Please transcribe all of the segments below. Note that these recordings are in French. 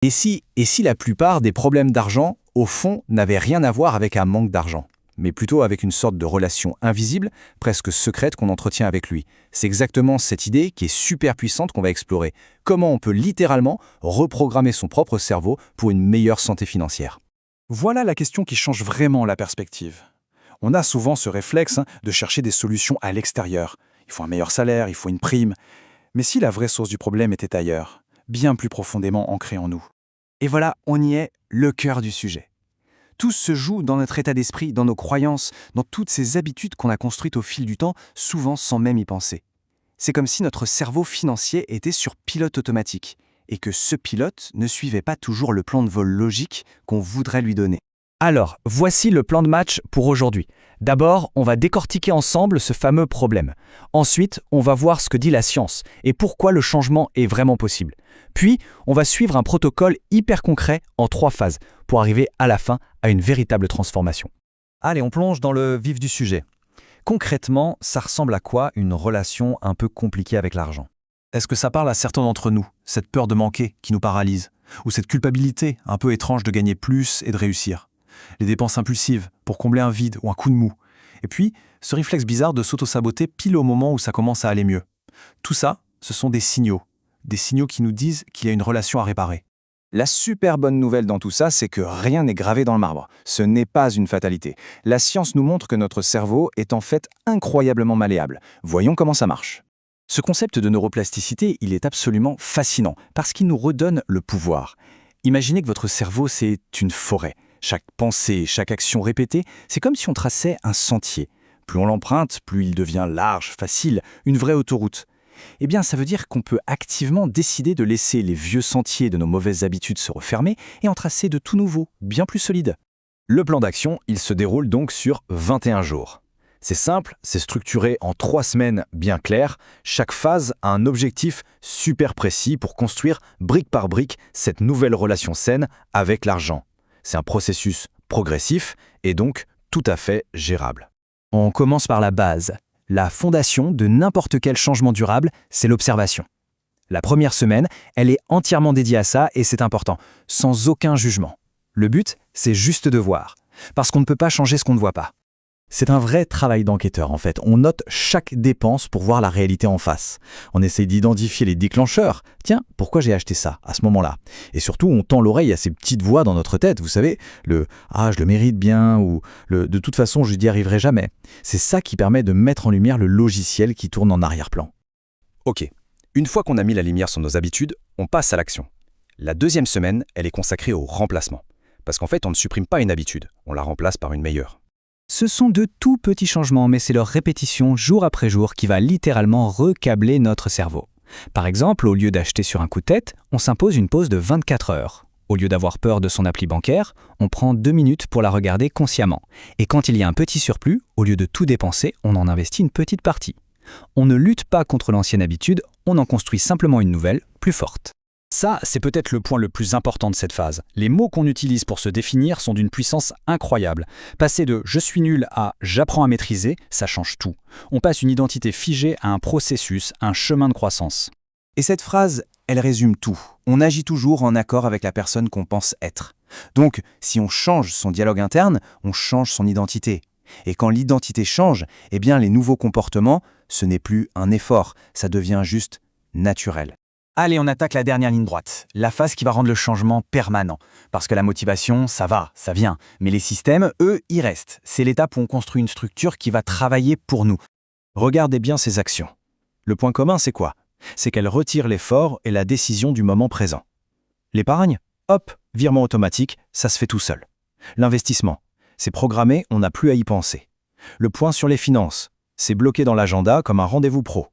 Et si la plupart des problèmes d'argent, au fond, n'avaient rien à voir avec un manque d'argent, mais plutôt avec une sorte de relation invisible, presque secrète qu'on entretient avec lui. C'est exactement cette idée qui est super puissante qu'on va explorer. Comment on peut littéralement reprogrammer son propre cerveau pour une meilleure santé financière. Voilà la question qui change vraiment la perspective. On a souvent ce réflexe de chercher des solutions à l'extérieur. Il faut un meilleur salaire, il faut une prime. Mais si la vraie source du problème était ailleurs, bien plus profondément ancrée en nous? Et voilà, on y est, le cœur du sujet. Tout se joue dans notre état d'esprit, dans nos croyances, dans toutes ces habitudes qu'on a construites au fil du temps, souvent sans même y penser. C'est comme si notre cerveau financier était sur pilote automatique, et que ce pilote ne suivait pas toujours le plan de vol logique qu'on voudrait lui donner. Alors, voici le plan de match pour aujourd'hui. D'abord, on va décortiquer ensemble ce fameux problème. Ensuite, on va voir ce que dit la science et pourquoi le changement est vraiment possible. Puis, on va suivre un protocole hyper concret en 3 phases pour arriver à la fin à une véritable transformation. Allez, on plonge dans le vif du sujet. Concrètement, ça ressemble à quoi une relation un peu compliquée avec l'argent? Est-ce que ça parle à certains d'entre nous, cette peur de manquer qui nous paralyse? Ou cette culpabilité un peu étrange de gagner plus et de réussir? Les dépenses impulsives pour combler un vide ou un coup de mou. Et puis, ce réflexe bizarre de s'auto-saboter pile au moment où ça commence à aller mieux. Tout ça, ce sont des signaux qui nous disent qu'il y a une relation à réparer. La super bonne nouvelle dans tout ça, c'est que rien n'est gravé dans le marbre. Ce n'est pas une fatalité. La science nous montre que notre cerveau est en fait incroyablement malléable. Voyons comment ça marche. Ce concept de neuroplasticité, il est absolument fascinant parce qu'il nous redonne le pouvoir. Imaginez que votre cerveau, c'est une forêt. Chaque pensée, chaque action répétée, c'est comme si on traçait un sentier. Plus on l'emprunte, plus il devient large, facile, une vraie autoroute. Eh bien, ça veut dire qu'on peut activement décider de laisser les vieux sentiers de nos mauvaises habitudes se refermer et en tracer de tout nouveau, bien plus solides. Le plan d'action, il se déroule donc sur 21 jours. C'est simple, c'est structuré en 3 semaines bien claires. Chaque phase a un objectif super précis pour construire brique par brique cette nouvelle relation saine avec l'argent. C'est un processus progressif et donc tout à fait gérable. On commence par la base. La fondation de n'importe quel changement durable, c'est l'observation. La première semaine, elle est entièrement dédiée à ça et c'est important, sans aucun jugement. Le but, c'est juste de voir, parce qu'on ne peut pas changer ce qu'on ne voit pas. C'est un vrai travail d'enquêteur en fait. On note chaque dépense pour voir la réalité en face. On essaye d'identifier les déclencheurs. Tiens, pourquoi j'ai acheté ça à ce moment-là? Et surtout, on tend l'oreille à ces petites voix dans notre tête, vous savez, le « ah, je le mérite bien » ou le « de toute façon, je n'y arriverai jamais ». C'est ça qui permet de mettre en lumière le logiciel qui tourne en arrière-plan. Ok, une fois qu'on a mis la lumière sur nos habitudes, on passe à l'action. La deuxième semaine, elle est consacrée au remplacement. Parce qu'en fait, on ne supprime pas une habitude, on la remplace par une meilleure. Ce sont de tout petits changements, mais c'est leur répétition jour après jour qui va littéralement recabler notre cerveau. Par exemple, au lieu d'acheter sur un coup de tête, on s'impose une pause de 24 heures. Au lieu d'avoir peur de son appli bancaire, on prend 2 minutes pour la regarder consciemment. Et quand il y a un petit surplus, au lieu de tout dépenser, on en investit une petite partie. On ne lutte pas contre l'ancienne habitude, on en construit simplement une nouvelle, plus forte. Ça, c'est peut-être le point le plus important de cette phase. Les mots qu'on utilise pour se définir sont d'une puissance incroyable. Passer de « je suis nul » à « j'apprends à maîtriser », ça change tout. On passe une identité figée à un processus, un chemin de croissance. Et cette phrase, elle résume tout. On agit toujours en accord avec la personne qu'on pense être. Donc, si on change son dialogue interne, on change son identité. Et quand l'identité change, eh bien les nouveaux comportements, ce n'est plus un effort, ça devient juste naturel. Allez, on attaque la dernière ligne droite, la phase qui va rendre le changement permanent. Parce que la motivation, ça va, ça vient. Mais les systèmes, eux, y restent. C'est l'étape où on construit une structure qui va travailler pour nous. Regardez bien ces actions. Le point commun, c'est quoi? C'est qu'elles retirent l'effort et la décision du moment présent. L'épargne? Hop, virement automatique, ça se fait tout seul. L'investissement? C'est programmé, on n'a plus à y penser. Le point sur les finances? C'est bloqué dans l'agenda comme un rendez-vous pro.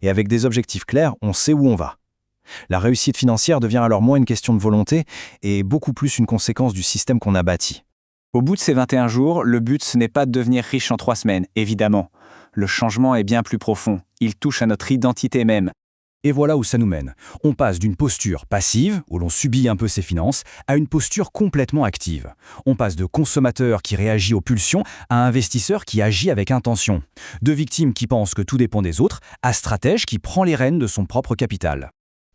Et avec des objectifs clairs, on sait où on va. La réussite financière devient alors moins une question de volonté et beaucoup plus une conséquence du système qu'on a bâti. Au bout de ces 21 jours, le but, ce n'est pas de devenir riche en 3 semaines, évidemment. Le changement est bien plus profond. Il touche à notre identité même. Et voilà où ça nous mène. On passe d'une posture passive, où l'on subit un peu ses finances, à une posture complètement active. On passe de consommateur qui réagit aux pulsions à investisseur qui agit avec intention. De victime qui pense que tout dépend des autres, à stratège qui prend les rênes de son propre capital.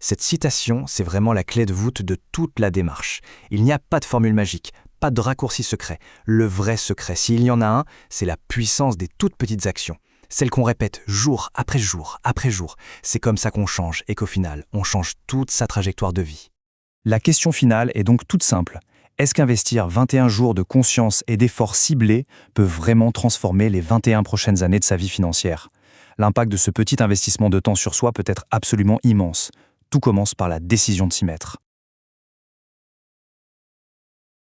Cette citation, c'est vraiment la clé de voûte de toute la démarche. Il n'y a pas de formule magique, pas de raccourci secret. Le vrai secret, s'il y en a un, c'est la puissance des toutes petites actions. Celles qu'on répète jour après jour après jour. C'est comme ça qu'on change et qu'au final, on change toute sa trajectoire de vie. La question finale est donc toute simple. Est-ce qu'investir 21 jours de conscience et d'efforts ciblés peut vraiment transformer les 21 prochaines années de sa vie financière ? L'impact de ce petit investissement de temps sur soi peut être absolument immense. Tout commence par la décision de s'y mettre.